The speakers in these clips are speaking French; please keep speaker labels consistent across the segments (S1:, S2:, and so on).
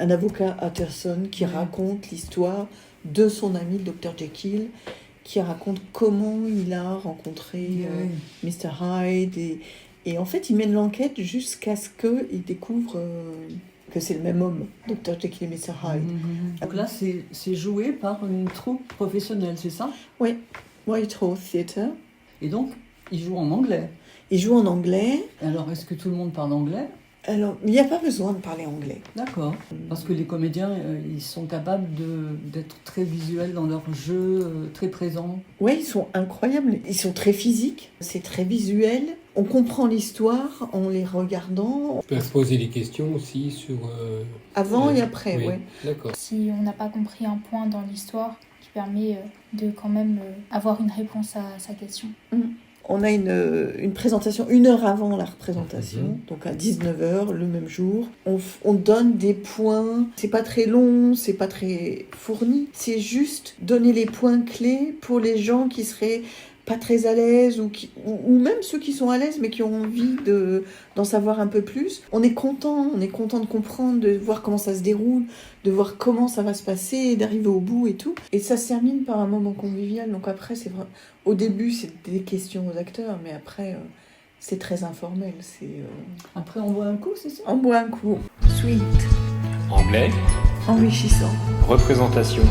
S1: un avocat Utterson qui raconte l'histoire de son ami, le Dr Jekyll, qui raconte comment il a rencontré Mr Hyde. Et en fait, il mène l'enquête jusqu'à ce qu'il découvre que c'est le même homme, Dr Jekyll et Mr Hyde.
S2: Donc là, c'est joué par une troupe professionnelle, c'est ça ?
S1: Oui, Whitehall Theatre.
S2: Et donc, il joue en anglais.
S1: Il joue en anglais.
S2: Alors, est-ce que tout le monde parle anglais ?
S1: Alors, il n'y a pas besoin de parler anglais.
S2: D'accord. Parce que les comédiens, ils sont capables d'être très visuels dans leur jeu, très présents.
S1: Oui, ils sont incroyables. Ils sont très physiques, c'est très visuel. On comprend l'histoire en les regardant.
S3: On peut se poser des questions aussi sur...
S1: Avant et après,
S3: oui.
S1: Ouais.
S3: D'accord.
S4: Si on n'a pas compris un point dans l'histoire qui permet de quand même avoir une réponse à sa question.
S1: On a une présentation 1 heure avant la représentation, donc à 19h le même jour. On donne des points, c'est pas très long, c'est pas très fourni, c'est juste donner les points clés pour les gens qui seraient pas très à l'aise ou même ceux qui sont à l'aise mais qui ont envie d'en savoir un peu plus. On est content de comprendre, de voir comment ça se déroule, de voir comment ça va se passer, d'arriver au bout et tout. Et ça se termine par un moment convivial. Donc après, c'est vrai. Au début, c'est des questions aux acteurs, mais après, c'est très informel.
S2: Après, on boit un coup, c'est ça ?
S1: On boit un coup. Sweet.
S3: Anglais.
S1: Enrichissant.
S3: Représentation.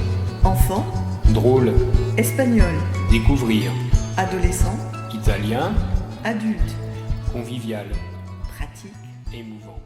S1: Enfant.
S3: Drôle.
S1: Espagnol.
S3: Découvrir.
S1: Adolescent.
S3: Italien.
S1: Adulte.
S3: Convivial.
S1: Pratique.
S3: Émouvant.